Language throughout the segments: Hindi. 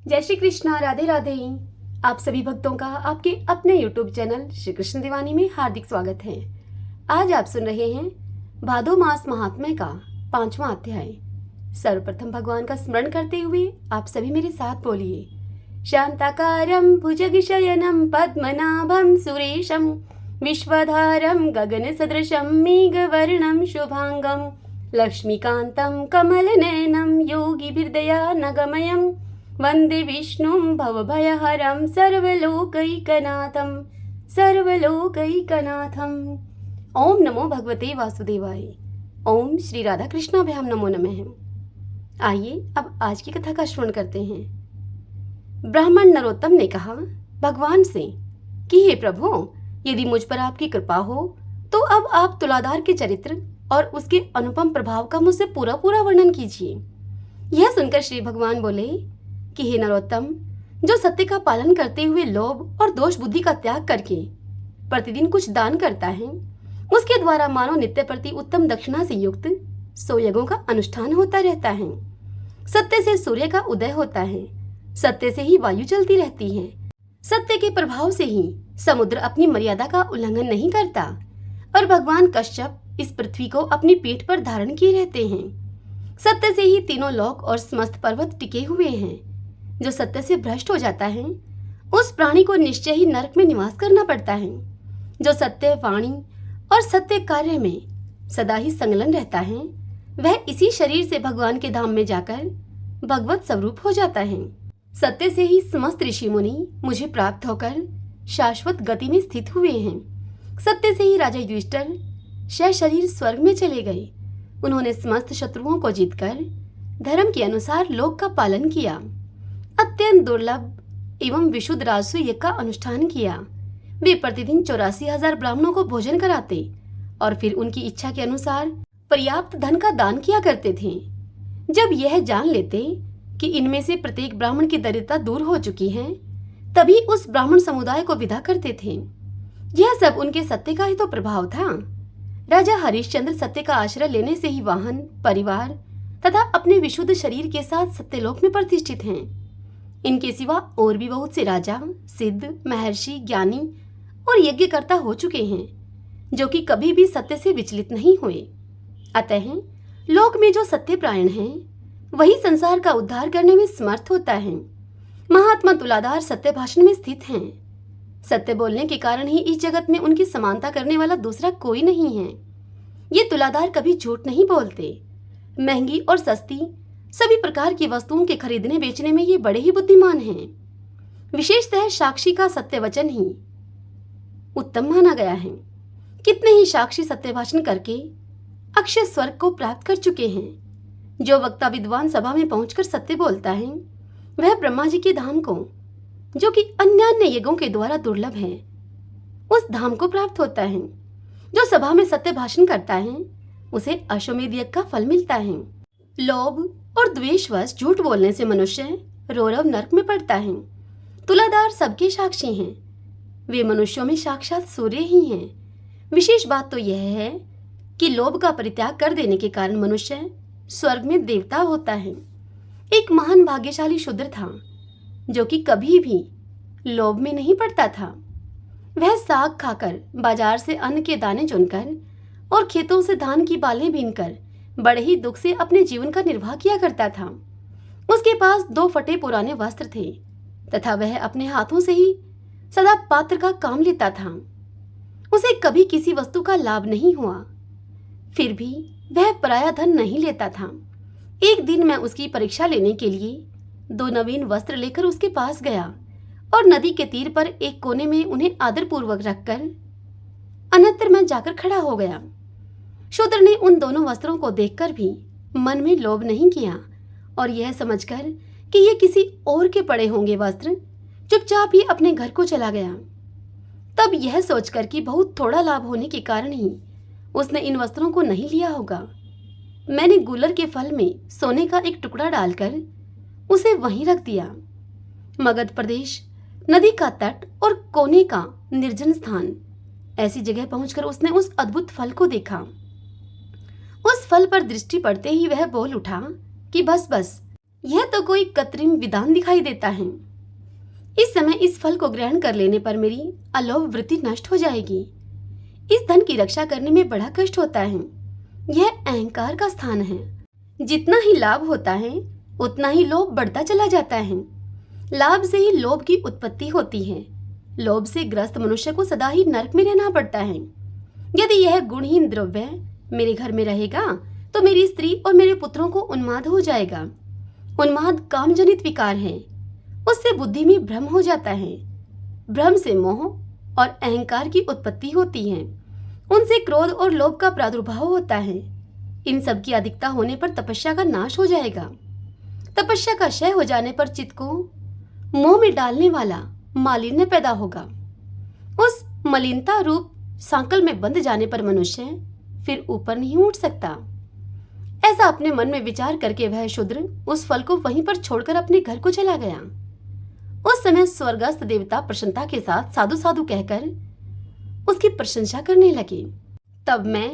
जय श्री कृष्णा, राधे राधे। आप सभी भक्तों का आपके अपने YouTube चैनल श्री कृष्ण दीवानी में हार्दिक स्वागत है। आज आप सुन रहे हैं भादो मास महात्म्य का 5वां अध्याय। सर्वप्रथम भगवान का स्मरण करते हुए आप सभी मेरे साथ बोलिए। शांताकारं भुजगशयनं पद्मनाभं सुरेशं विश्वधारं गगनसदृशं मेघवर्णं शुभांगं लक्ष्मीकान्तं कमलनयनं योगिभिर्दयानगमयं वंदे विष्णुं भवभयहरं सर्वलोकैकनाथं। ओम नमो भगवते वासुदेवाय। ओम श्री राधा कृष्णाभ्याम नमो नमः। आइए अब आज की कथा का श्रवण करते हैं। ब्राह्मण नरोत्तम ने कहा भगवान से कि हे प्रभु, यदि मुझ पर आपकी कृपा हो तो अब आप तुलाधार के चरित्र और उसके अनुपम प्रभाव का मुझसे पूरा पूरा वर्णन कीजिए। यह सुनकर श्री भगवान बोले कि हे नरोत्तम, जो सत्य का पालन करते हुए लोभ और दोष बुद्धि का त्याग करके प्रतिदिन कुछ दान करता है, उसके द्वारा मानव नित्य प्रति उत्तम दक्षिणा से युक्त 100 यज्ञों का अनुष्ठान होता रहता है। सत्य से सूर्य का उदय होता है, सत्य से ही वायु चलती रहती है, सत्य के प्रभाव से ही समुद्र अपनी मर्यादा का उल्लंघन नहीं करता और भगवान कश्यप इस पृथ्वी को अपनी पीठ पर धारण किए रहते हैं। सत्य से ही तीनों लोक और समस्त पर्वत टिके हुए हैं। जो सत्य से भ्रष्ट हो जाता है उस प्राणी को निश्चय ही नरक में निवास करना पड़ता है। जो सत्य वाणी और सत्य कार्य में सदा ही संलग्न रहता है वह इसी शरीर से भगवान के धाम में जाकर भगवत स्वरूप हो जाता है। सत्य से ही समस्त ऋषि मुनि मुझे प्राप्त होकर शाश्वत गति में स्थित हुए हैं। सत्य से ही राजा युधिष्ठिर शरीर स्वर्ग में चले गए। उन्होंने समस्त शत्रुओं को जीतकर धर्म के अनुसार लोक का पालन किया, अत्यंत दुर्लभ एवं विशुद्ध राजसूय यज्ञ का अनुष्ठान किया। वे प्रतिदिन 84,000 ब्राह्मणों को भोजन कराते और फिर उनकी इच्छा के अनुसार पर्याप्त धन का दान किया करते थे। जब यह जान लेते कि इनमें से प्रत्येक ब्राह्मण की दरिद्रता दूर हो चुकी है, तभी उस ब्राह्मण समुदाय को विदा करते थे। यह सब उनके सत्य का ही तो प्रभाव था। राजा हरिश्चंद्र सत्य का आश्रय लेने से ही वाहन, परिवार तथा अपने विशुद्ध शरीर के साथ सत्यलोक में प्रतिष्ठित हैं। इनके सिवा और भी बहुत से राजा, सिद्ध, महर्षि, ज्ञानी और यज्ञकर्ता हो चुके हैं जो कि कभी भी सत्य से विचलित नहीं हुए। अतः लोक में जो सत्यपरायण हैं वही संसार का उद्धार करने में समर्थ होता है। महात्मा तुलाधार सत्य भाषण में स्थित हैं। सत्य बोलने के कारण ही इस जगत में उनकी समानता करने वाला दूसरा कोई नहीं है। ये तुलाधार कभी झूठ नहीं बोलते। महंगी और सस्ती सभी प्रकार की वस्तुओं के खरीदने बेचने में ये बड़े ही बुद्धिमान हैं। विशेषतः साक्षी का सत्य वचन ही उत्तम माना गया है। कितने ही साक्षी सत्य भाषण करके अक्षय स्वर्ग को प्राप्त कर चुके हैं। जो वक्ता विद्वान सभा में पहुंचकर सत्य बोलता है वह ब्रह्मा जी के धाम को, जो कि अन्य यज्ञों के द्वारा दुर्लभ है, उस धाम को प्राप्त होता है। जो सभा में सत्य भाषण करता है उसे अश्वमेध यज्ञ का फल मिलता है। लोभ और द्वेषवश झूठ बोलने से मनुष्य रौरव नरक में पड़ता है। तुलाधार सबके साक्षी हैं। वे मनुष्यों में साक्षात सूर्य ही हैं। विशेष बात तो यह है कि लोभ का परित्याग कर देने के कारण मनुष्य स्वर्ग में देवता होता है। एक महान भाग्यशाली शूद्र था जो कि कभी भी लोभ में नहीं पड़ता था। वह साग खाकर, बाजार से अन्न के दाने चुनकर और खेतों से धान की बालें बीनकर बड़े ही दुख से अपने जीवन का निर्वाह किया करता था। उसके पास 2 फटे पुराने वस्त्र थे तथा वह अपने हाथों से ही सदा पात्र का काम लेता था। उसे कभी किसी वस्तु का लाभ नहीं हुआ, फिर भी वह पराया धन नहीं लेता था। एक दिन मैं उसकी परीक्षा लेने के लिए 2 नवीन वस्त्र लेकर उसके पास गया और नदी के तीर पर एक कोने में उन्हें आदरपूर्वक रखकर अनंतर मैं जाकर खड़ा हो गया। शूद्र ने उन दोनों वस्त्रों को देखकर भी मन में लोभ नहीं किया और यह समझकर कि ये किसी और के पड़े होंगे वस्त्र चुपचाप ही अपने घर को चला गया। तब यह सोचकर कि बहुत थोड़ा लाभ होने के कारण ही उसने इन वस्त्रों को नहीं लिया होगा, मैंने गूलर के फल में सोने का एक टुकड़ा डालकर उसे वहीं रख दिया। मगध प्रदेश, नदी का तट और कोने का निर्जन स्थान, ऐसी जगह पहुंचकर उसने उस अद्भुत फल को देखा। उस फल पर दृष्टि पड़ते ही वह बोल उठा कि बस बस, यह तो कोई कृत्रिम विधान दिखाई देता है। इस समय इस फल को ग्रहण कर लेने पर मेरी अलोभ वृत्ति नष्ट हो जाएगी। इस धन की रक्षा करने में बड़ा कष्ट होता है। यह अहंकार का स्थान है। जितना ही लाभ होता है उतना ही लोभ बढ़ता चला जाता है। लाभ से ही लोभ की उत्पत्ति होती है। लोभ से ग्रस्त मनुष्य को सदा ही नरक में रहना पड़ता है। यदि यह गुणहीन द्रव्य मेरे घर में रहेगा तो मेरी स्त्री और मेरे पुत्रों को उन्माद हो जाएगा। उन्माद कामजनित विकार है। उससे बुद्धि में भ्रम हो जाता है। भ्रम से मोह और अहंकार की उत्पत्ति होती है। उनसे क्रोध और लोभ का प्रादुर्भाव होता है। इन सब की अधिकता होने पर तपस्या का नाश हो जाएगा। तपस्या का क्षय हो जाने पर चित्त को मोह में डालने वाला मालिन्य पैदा होगा। उस मलिनता रूप सांकल में बंध जाने पर मनुष्य फिर ऊपर नहीं उठ सकता। ऐसा अपने मन में विचार करके वह शूद्र उस फल को वहीं पर छोड़कर अपने घर को चला गया। उस समय स्वर्गस्थ देवता प्रसन्नता के साथ साधु साधु कहकर उसकी प्रशंसा करने लगे। तब मैं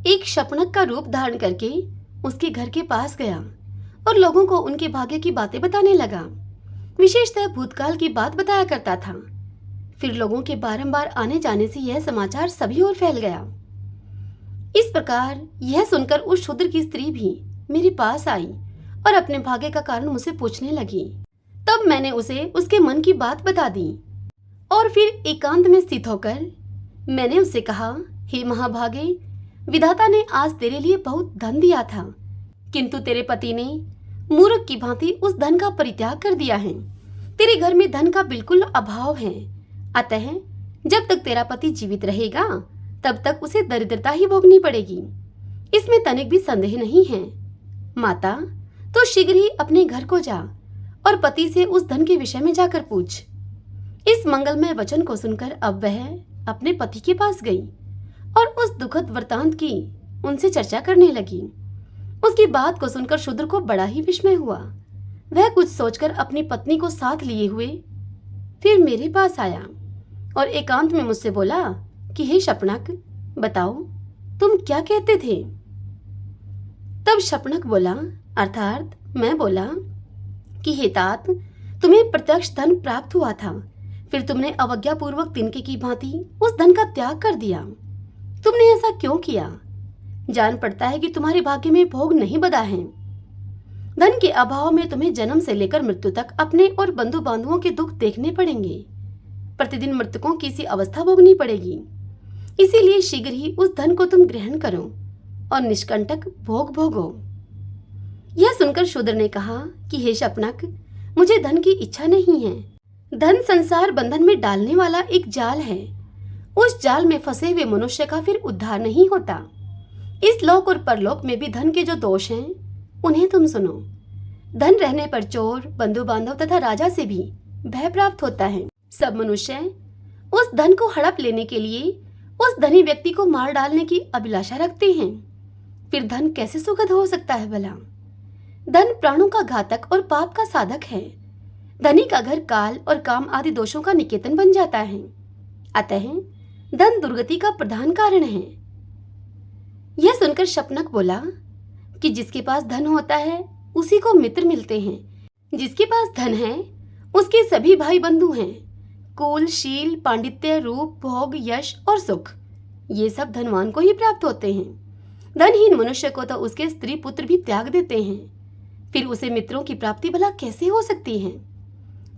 एक शपनक का रूप धारण करके उसके घर के पास गया और लोगों को उनके भाग्य की बातें बताने लगा। विशेषतः भूतकाल की बात बताया करता था। फिर लोगों के बारंबार आने जाने से यह समाचार सभी ओर फैल गया। इस प्रकार यह सुनकर उस शूद्र की स्त्री भी मेरे पास आई और अपने भाग्य का कारण मुझसे पूछने लगी। तब मैंने उसे उसके मन की बात बता दी और फिर एकांत में स्थित होकर मैंने उससे कहा, हे महाभागे, विधाता ने आज तेरे लिए बहुत धन दिया था, किंतु तेरे पति ने मूर्ख की भांति उस धन का परित्याग कर दिया है। तेरे घर में धन का बिल्कुल अभाव है। अतः जब तक तेरा पति जीवित रहेगा तब तक उसे दरिद्रता ही भोगनी पड़ेगी। इसमें तनिक भी संदेह नहीं है। माता, तो शीघ्र ही अपने घर को जा और पति से उस धन के विषय में जाकर पूछ। इस मंगलमय वचन को सुनकर अब वह अपने पति के पास गई और उस दुखद वृतांत की उनसे चर्चा करने लगी। उसकी बात को सुनकर शूद्र को बड़ा ही विस्मय हुआ। वह कुछ सोचकर अपनी पत्नी को साथ लिए हुए फिर मेरे पास आया और एकांत में मुझसे बोला कि हे शपनक, बताओ तुम क्या कहते थे। तब शपनक बोला, अर्थात मैं बोला कि हे तात, तुम्हें प्रत्यक्ष धन प्राप्त हुआ था, फिर तुमने अवज्ञापूर्वक तिनके की भांति उस धन का त्याग कर दिया। तुमने ऐसा क्यों किया? जान पड़ता है कि तुम्हारे भाग्य में भोग नहीं बंधा है। धन के अभाव में तुम्हें जन्म से लेकर मृत्यु तक अपने और बंधु बांधुओं के दुख देखने पड़ेंगे। प्रतिदिन मृतकों की सी अवस्था भोगनी पड़ेगी। इसीलिए शीघ्र ही उस धन को तुम ग्रहण करो और निष्कंटक भोग भोगो। यह सुनकर शूद्र ने कहा कि हे शपनक, मुझे धन की इच्छा नहीं है। धन संसार बंधन में डालने वाला एक जाल है। उस जाल में फंसे हुए मनुष्य का फिर उद्धार नहीं होता। इस लोक और परलोक में भी धन के जो दोष हैं उन्हें तुम सुनो। धन रहने पर चोर, बंधु बांधव तथा राजा से भी भय प्राप्त होता है। सब मनुष्य उस धन को हड़प लेने के लिए उस धनी व्यक्ति को मार डालने की अभिलाषा रखते हैं। फिर धन कैसे सुखद हो सकता है भला? धन प्राणों का घातक और पाप का साधक है। धनी का घर काल और काम आदि दोषों का निकेतन बन जाता है। अतः धन दुर्गति का प्रधान कारण है। यह सुनकर शपनक बोला कि जिसके पास धन होता है उसी को मित्र मिलते हैं। जिसके पास धन है उसके सभी भाई बंधु हैं। कुल, शील, पांडित्य, रूप, भोग, यश और सुख ये सब धनवान को ही प्राप्त होते हैं। धनहीन मनुष्य को तो उसके स्त्री पुत्र भी त्याग देते हैं। फिर उसे मित्रों की प्राप्ति भला कैसे हो सकती है?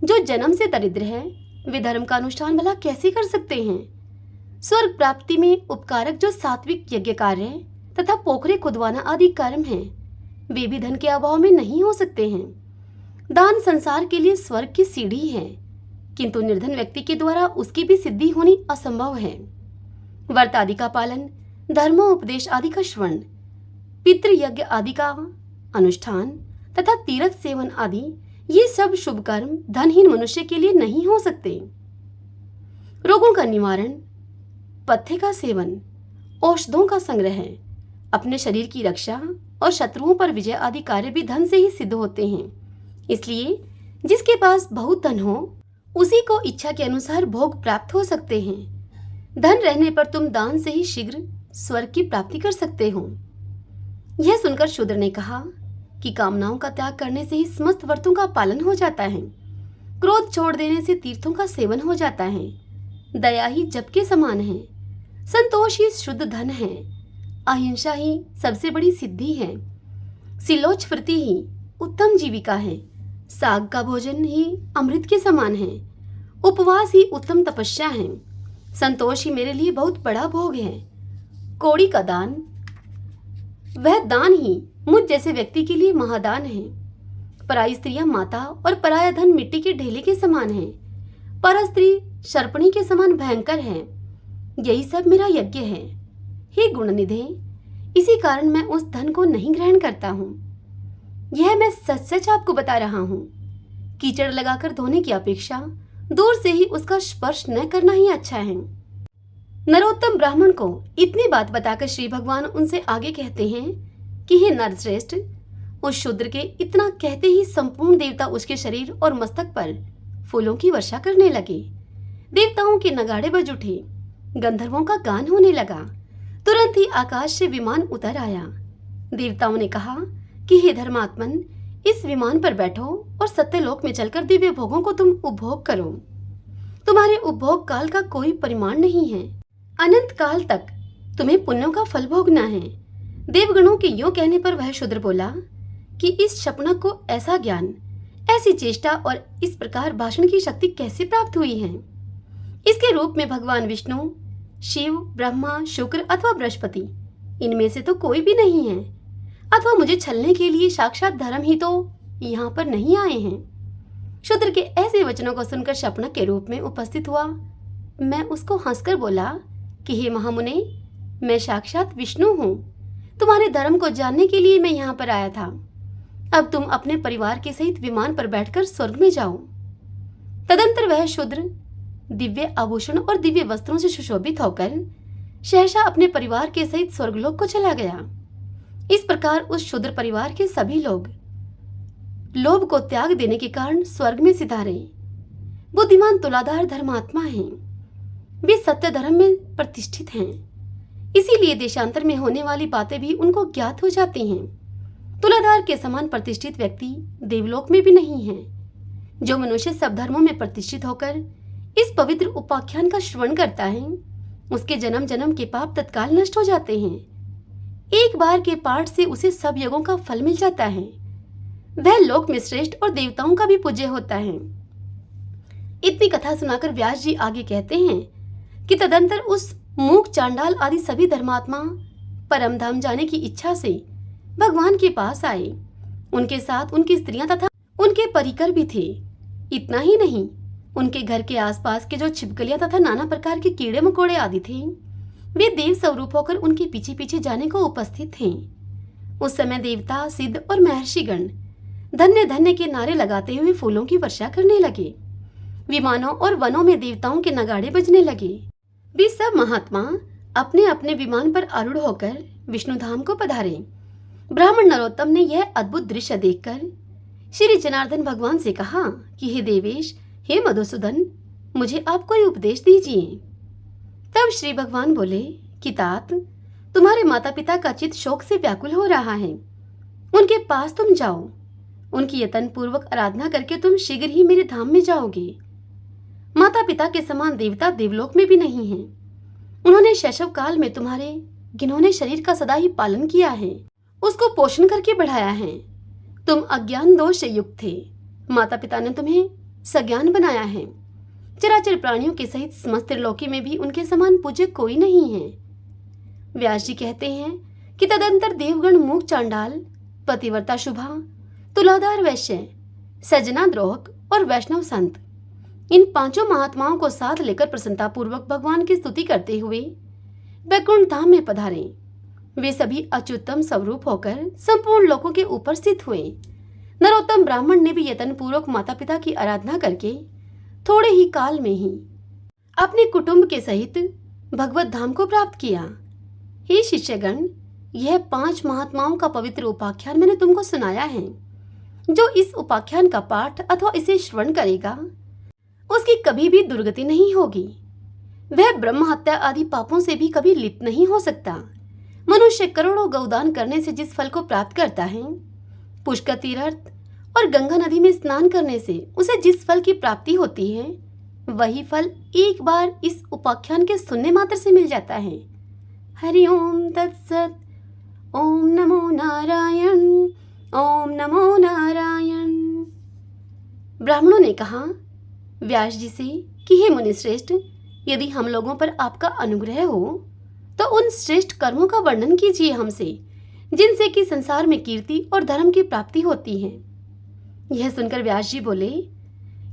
जो जन्म से दरिद्र है वे धर्म का अनुष्ठान भला कैसे कर सकते हैं? स्वर्ग प्राप्ति में उपकारक जो सात्विक यज्ञ कार्य तथा पोखरे खुदवाना आदि कर्म हैं, वे भी धन के अभाव में नहीं हो सकते हैं। दान संसार के लिए स्वर्ग की सीढ़ी है, किंतु निर्धन व्यक्ति के द्वारा उसकी भी सिद्धि होनी असंभव है। व्रत आदि का पालन, धर्मोपदेश आदि का श्रवण, पितृयज्ञ आदि का अनुष्ठान तथा तीर्थ सेवन आदि ये सब शुभ कर्म धनहीन मनुष्य के लिए नहीं हो सकते। रोगों का निवारण, पथ्य का सेवन, औषधों का संग्रह, अपने शरीर की रक्षा और शत्रुओं पर विजय आदि कार्य भी धन से ही सिद्ध होते हैं। इसलिए जिसके पास बहुत धन हो उसी को इच्छा के अनुसार भोग प्राप्त हो सकते हैं। धन रहने पर तुम दान से ही शीघ्र स्वर्ग की प्राप्ति कर सकते हो। यह सुनकर शूद्र ने कहा, कि कामनाओं का त्याग करने से ही समस्त व्रतों का पालन हो जाता है, क्रोध छोड़ देने से तीर्थों का सेवन हो जाता है, दया ही जप के समान है, संतोष ही शुद्ध धन है, अहिंसा ही सबसे बड़ी सिद्धि है, सिलोचवृत्ति ही उत्तम जीविका है, साग का भोजन ही अमृत के समान है, उपवास ही उत्तम तपस्या है, संतोष ही मेरे लिए बहुत बड़ा भोग है, कौड़ी का दान वह दान ही मुझ जैसे व्यक्ति के लिए महादान है, पराई स्त्रियां माता और पराया धन मिट्टी के ढेले के समान है, पर स्त्री शर्पणी के समान भयंकर है, यही सब मेरा यज्ञ है। हे गुणनिधे, इसी कारण मैं उस धन को नहीं ग्रहण करता हूँ। यह मैं सच सच आपको बता रहा हूँ। कीचड़ लगाकर धोने की अपेक्षा दूर से ही उसका स्पर्श न करना ही अच्छा है। नरोत्तम ब्राह्मण को इतनी बात बताकर श्री भगवान उनसे आगे कहते हैं कि हे नरश्रेष्ठ, उस शूद्र के इतना कहते ही संपूर्ण देवता उसके शरीर और मस्तक पर फूलों की वर्षा करने लगे। देवताओं के नगाड़े बज उठे, गंधर्वों का गान होने लगा। तुरंत ही आकाश से विमान उतर आया। देवताओं ने कहा कि हे धर्मात्मन, इस विमान पर बैठो और सत्यलोक में चलकर दिव्य भोगों को तुम उपभोग करो। तुम्हारे उपभोग काल का कोई परिमाण नहीं है, अनंत काल तक तुम्हें पुण्यों का फल भोगना है। देवगणों के यूं कहने पर वह शूद्र बोला कि इस शपनक को ऐसा ज्ञान, ऐसी चेष्टा और इस प्रकार भाषण की शक्ति कैसे प्राप्त हुई है? इसके रूप में भगवान विष्णु, शिव, ब्रह्मा, शुक्र अथवा बृहस्पति, इनमें से तो कोई भी नहीं है, अथवा मुझे छलने के लिए साक्षात धर्म ही तो यहाँ पर नहीं आए हैं। शूद्र के ऐसे वचनों को सुनकर शपनक के रूप में उपस्थित हुआ। मैं उसको हंसकर बोला कि हे महामुने, मैं साक्षात विष्णु हूँ, तुम्हारे धर्म को जानने के लिए मैं यहाँ पर आया था। अब तुम अपने परिवार के सहित विमान पर बैठकर स्वर्ग में जाओ। तदंतर वह शूद्र दिव्य आभूषण और दिव्य वस्त्रों से सुशोभित होकर सहसा अपने परिवार के सहित स्वर्गलोक को चला गया। इस प्रकार उस शूद्र परिवार के सभी लोग लोभ को त्याग देने के कारण स्वर्ग में सिधारे। बुद्धिमान तुलाधार धर्मात्मा हैं, वे सत्य धर्म में प्रतिष्ठित हैं, इसीलिए देशांतर में होने वाली बातें भी उनको ज्ञात हो जाती हैं। तुलाधार के समान प्रतिष्ठित व्यक्ति देवलोक में भी नहीं है। जो मनुष्य सब धर्मों में प्रतिष्ठित होकर इस पवित्र उपाख्यान का श्रवण करता है, उसके जन्म जन्म के पाप तत्काल नष्ट हो जाते हैं। एक बार के पाठ से उसे सब यज्ञों का फल मिल जाता है। वह लोक में श्रेष्ठ और देवताओं का भी पूज्य होता है। इतनी कथा सुनाकर व्यास जी आगे कहते हैं कि तदंतर उस मूक, चांडाल आदि सभी धर्मात्मा परम धाम जाने की इच्छा से भगवान के पास आए। उनके साथ उनकी स्त्रियां तथा उनके परिकर भी थे। इतना ही नहीं, उनके घर के आसपास के जो छिपकलियां तथा नाना प्रकार के कीड़े मकोड़े आदि थे, वे देव स्वरूप होकर उनके पीछे पीछे जाने को उपस्थित थे। उस समय देवता, सिद्ध और महर्षिगण धन्य धन्य के नारे लगाते हुए फूलों की वर्षा करने लगे। विमानों और वनों में देवताओं के नगाड़े बजने लगे। वे सब महात्मा अपने अपने विमान पर आरूढ़ होकर विष्णु धाम को पधारे। ब्राह्मण नरोत्तम ने यह अद्भुत दृश्य देखकर श्री जनार्दन भगवान से कहा कि हे देवेश, हे मधुसूदन, मुझे आप कोई उपदेश दीजिए। तब श्री भगवान बोले कि तात, तुम्हारे माता पिता का चित्त शोक से व्याकुल हो रहा है। उनके पास तुम जाओ। उनकी यत्न पूर्वक आराधना करके तुम शीघ्र ही मेरे धाम में जाओगे। माता पिता के समान देवता देवलोक में भी नहीं है। उन्होंने शैशव काल में तुम्हारे घिनौने शरीर का सदा ही पालन किया है, उसको पोषण करके बढ़ाया है। तुम अज्ञान दोष से युक्त थे। माता पिता ने तुम्हें सज्ञान बनाया है। चराचर प्राणियों के सहित समस्त त्रिलोकी में भी उनके समान पूज्य कोई नहीं है। व्यास जी कहते हैं कि तदंतर देवगण मूक, चांडाल, पतिव्रता शुभा, तुलाधार वैश्य, सजना द्रोहक और वैष्णव संत, इन पांचों महात्माओं को साथ लेकर प्रसन्नता पूर्वक भगवान की स्तुति करते हुए वैकुंठ धाम में पधारे। वे सभी अच्युतम स्वरूप होकर संपूर्ण लोकों के ऊपर स्थित हुए। नरोत्तम ब्राह्मण ने भी यत्न पूर्वक माता पिता की आराधना करके थोड़े ही काल में ही अपने कुटुंब के सहित भगवत धाम को प्राप्त किया। हे शिष्यगण, यह 5 महात्माओं का पवित्र उपाख्यान मैंने तुमको सुनाया है। जो इस उपाख्यान का पाठ अथवा इसे श्रवण करेगा, उसकी कभी भी दुर्गति नहीं होगी। वह ब्रह्म हत्या आदि पापों से भी कभी लिप्त नहीं हो सकता। मनुष्य करोड़ों गौदान करने से जिस फल को प्राप्त करता है, पुष्कर तीर्थ और गंगा नदी में स्नान करने से उसे जिस फल की प्राप्ति होती है वही फल एक बार इस उपाख्यान के सुनने मात्र से मिल जाता है। हरि ओम तत्सत। ओम नमो नारायण। ओम नमो नारायण। ब्राह्मणों ने कहा व्यास जी से कि हे मुनि श्रेष्ठ, यदि हम लोगों पर आपका अनुग्रह हो तो उन श्रेष्ठ कर्मों का वर्णन कीजिए हमसे, जिनसे कि संसार में कीर्ति और धर्म की प्राप्ति होती है। यह सुनकर व्यास जी बोले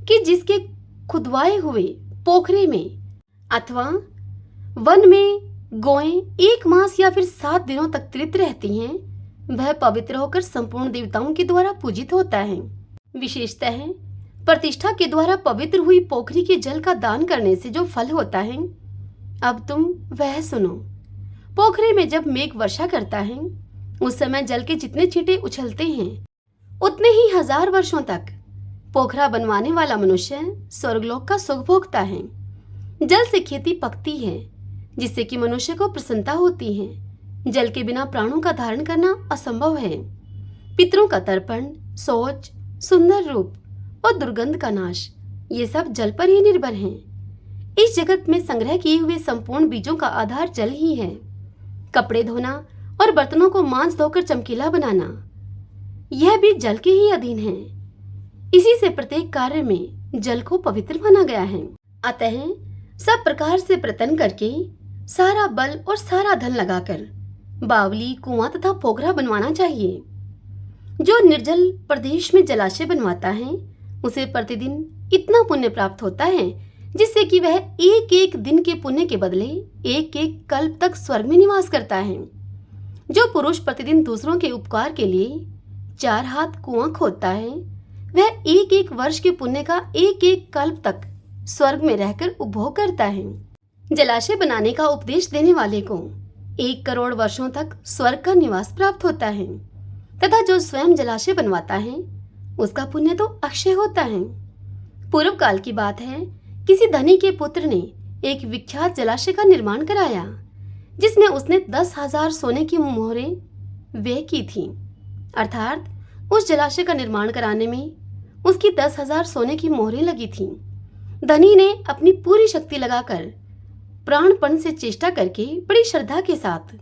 कि जिसके खुदवाए हुए पोखरे में अथवा वन में गौएं 1 मास या फिर 7 दिनों तक तृप्त रहती हैं, वह पवित्र होकर संपूर्ण देवताओं के द्वारा पूजित होता है। विशेषतः प्रतिष्ठा के द्वारा पवित्र हुई पोखरी के जल का दान करने से जो फल होता है, अब तुम वह सुनो। पोखरे में जब मेघ वर्षा करता है, उस समय जल के जितने छींटे उछलते हैं उतने ही 1000 वर्षों तक पोखरा बनवाने वाला मनुष्य स्वर्गलोक का सुख भोगता है। जल से खेती पकती है, जिससे कि मनुष्य को प्रसन्नता होती है। जल के बिना प्राणों का धारण करना असंभव है। पितरों का तर्पण, शौच, सुंदर रूप और दुर्गंध का नाश, ये सब जल पर ही निर्भर हैं। इस जगत में संग्रह किए हुए संपूर्ण बीजों का आधार जल ही है। कपड़े धोना और बर्तनों को मांस धोकर चमकीला बनाना, यह भी जल के ही अधीन है। इसी से प्रत्येक कार्य में जल को पवित्र माना गया है। अतः सब प्रकार से प्रयत्न करके सारा बल और सारा धन लगाकर बावली, कुआं तथा पोखरा बनवाना चाहिए। जो निर्जल प्रदेश में जलाशय बनवाता है उसे प्रतिदिन इतना पुण्य प्राप्त होता है जिससे कि वह एक एक दिन के पुण्य के बदले एक एक कल्प तक स्वर्ग में निवास करता है। जो पुरुष प्रतिदिन दूसरों के उपकार के लिए 4 हाथ कुआं खोदता है, वह एक एक वर्ष के पुण्य का एक एक कल्प तक स्वर्ग में रहकर उपभोग करता है। जलाशय बनाने का उपदेश देने वाले को 1 करोड़ वर्षों तक स्वर्ग का निवास प्राप्त होता है, तथा जो स्वयं जलाशय बनवाता है उसका पुण्य तो अक्षय होता है। पूर्व काल की बात है, किसी धनी के पुत्र ने एक विख्यात जलाशय का निर्माण कराया, जिसमें उसने 10,000 सोने की मोहरें व्यय की थी। अर्थात उस जलाशय का निर्माण कराने में उसकी 10,000 सोने की मोहरें लगी थी। धनी ने अपनी पूरी शक्ति लगाकर प्राणपण से चेष्टा करके बड़ी श्रद्धा के साथ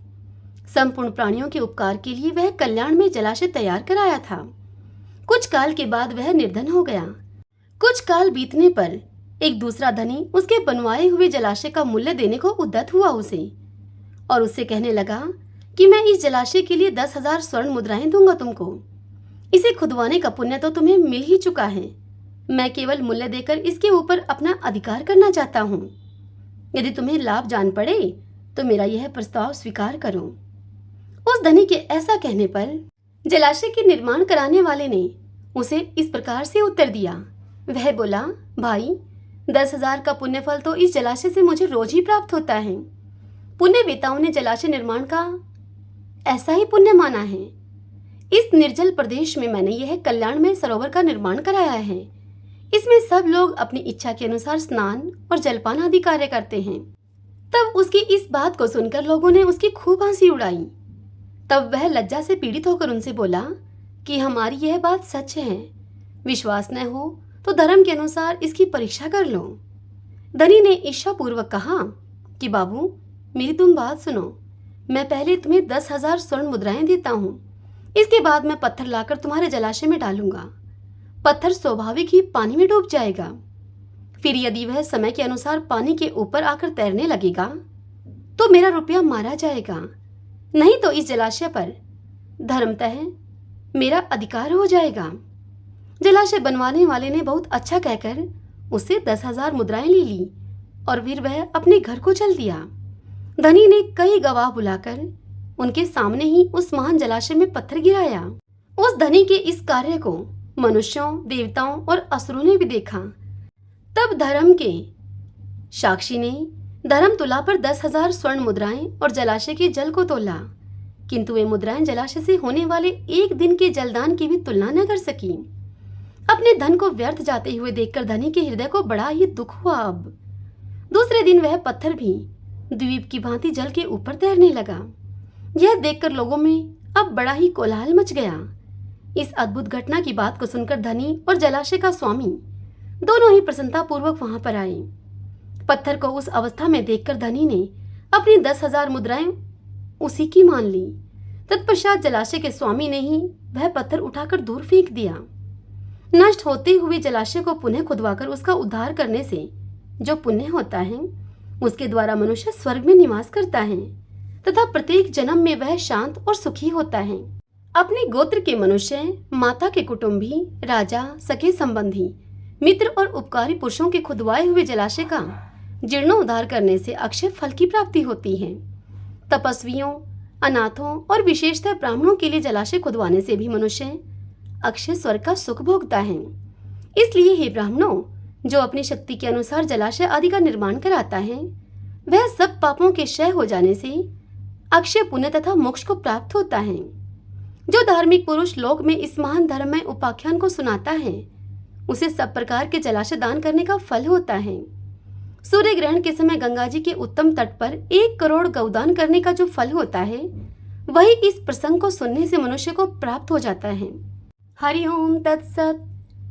संपूर्ण प्राणियों के उपकार के लिए वह कल्याण में जलाशय तैयार कराया था। कुछ काल के बाद वह निर्धन हो गया। कुछ काल बीतने पर एक दूसरा धनी उसके बनवाए हुए जलाशय का मूल्य देने को उद्यत हुआ उसे, और उससे कहने लगा कि मैं इस जलाशय के लिए 10,000 स्वर्ण मुद्राएं दूंगा तुमको। इसे खुदवाने का पुण्य तो तुम्हें मिल ही चुका है। मैं केवल मूल्य देकर इसके ऊपर अपना अधिकार करना चाहता हूँ। यदि तुम्हें लाभ जान पड़े तो मेरा यह प्रस्ताव स्वीकार करो। उस धनी के ऐसा कहने पर जलाशय के निर्माण कराने वाले ने उसे इस प्रकार से उत्तर दिया। वह बोला, भाई 10,000 का पुण्य फल तो इस जलाशय से मुझे रोज ही प्राप्त होता है। पुण्य वेताओं ने जलाशय निर्माण का ऐसा ही पुण्य माना है। इस निर्जल प्रदेश में मैंने यह कल्याणमय सरोवर का निर्माण कराया है। इसमें सब लोग अपनी इच्छा के अनुसार स्नान और जलपान आदि कार्य करते हैं। तब उसकी इस बात को सुनकर लोगों ने उसकी खूब हंसी उड़ाई। तब वह लज्जा से पीड़ित होकर उनसे बोला कि हमारी यह बात सच है। विश्वास न हो तो धर्म के अनुसार इसकी परीक्षा कर लो। धनी ने ईर्ष्यापूर्वक कहा कि बाबू, मेरी तुम बात सुनो। मैं पहले तुम्हें 10,000 स्वर्ण मुद्राएं देता हूँ। इसके बाद मैं पत्थर लाकर तुम्हारे जलाशय में डालूंगा। पत्थर स्वाभाविक ही पानी में डूब जाएगा। फिर यदि वह समय के अनुसार पानी के ऊपर आकर तैरने लगेगा तो मेरा रुपया मारा जाएगा, नहीं तो इस जलाशय पर धर्मतः मेरा अधिकार हो जाएगा। जलाशय बनवाने वाले ने बहुत अच्छा कहकर उससे 10,000 मुद्राएं ले ली और फिर वह अपने घर को चल दिया। धनी ने कई गवाह बुलाकर उनके सामने ही उस महान जलाशय में पत्थर गिराया। उस धनी के इस कार्य को मनुष्यों, देवताओं और असुरों ने भी देखा। तब धर्म के साक्षी ने धर्म तुला पर 10,000 स्वर्ण मुद्राएं और जलाशय के जल को तोला, किंतु वे मुद्राएं जलाशय से होने वाले एक दिन के जलदान की भी तुलना न कर सकी। अपने धन को व्यर्थ जाते हुए देखकर धनी के हृदय को बड़ा ही दुख हुआ। अब दूसरे दिन वह पत्थर भी द्वीप की भांति जल के ऊपर तैरने लगा। यह देखकर लोगों में अब बड़ा ही कोलाहल मच गया। इस अद्भुत घटना की बात को सुनकर धनी और जलाशय का स्वामी दोनों ही प्रसन्नता पूर्वक वहां पर आए। पत्थर को उस अवस्था में देखकर धनी ने अपनी 10,000 मुद्राएं उसी की मान ली। तत्पश्चात जलाशय के स्वामी ने ही वह पत्थर उठाकर दूर फेंक दिया। नष्ट होते हुए जलाशय को पुनः खुदवाकर उसका उद्धार करने से जो पुण्य होता है, उसके द्वारा मनुष्य स्वर्ग में निवास करता है तथा प्रत्येक जन्म में वह शांत और सुखी होता है। अपने गोत्र के मनुष्य, माता के कुटुंबी, राजा, सखे संबंधी, मित्र और उपकारी पुरुषों के खुदवाए हुए जलाशय का जीर्णोद्धार करने से अक्षय फल की प्राप्ति होती है। तपस्वियों, अनाथों और विशेषतः ब्राह्मणों के लिए जलाशय खुदवाने से भी मनुष्य अक्षय स्वर्ग का सुख भोगता है। इसलिए हे ब्राह्मणों, जो अपनी शक्ति के अनुसार जलाशय आदि का निर्माण कराता है, वह सब पापों के क्षय हो जाने से अक्षय पुण्य तथा मोक्ष को प्राप्त होता है। जो धार्मिक पुरुष लोक में इस महान धर्ममय उपाख्यान को सुनाता है, उसे सब प्रकार के जलाशय दान करने का फल होता है। सूर्य ग्रहण के समय गंगा जी के उत्तम तट पर 1 करोड़ गौदान करने का जो फल होता है, वही इस प्रसंग को सुनने से मनुष्य को प्राप्त हो जाता है। हरि ओम तत्सत।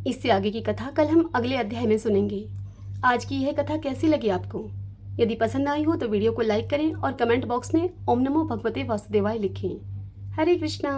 इससे आगे की कथा कल हम अगले अध्याय में सुनेंगे। आज की यह कथा कैसी लगी आपको? यदि पसंद आई हो तो वीडियो को लाइक करें और कमेंट बॉक्स में ओम नमो भगवते वासुदेवाय लिखें। हरे कृष्णा।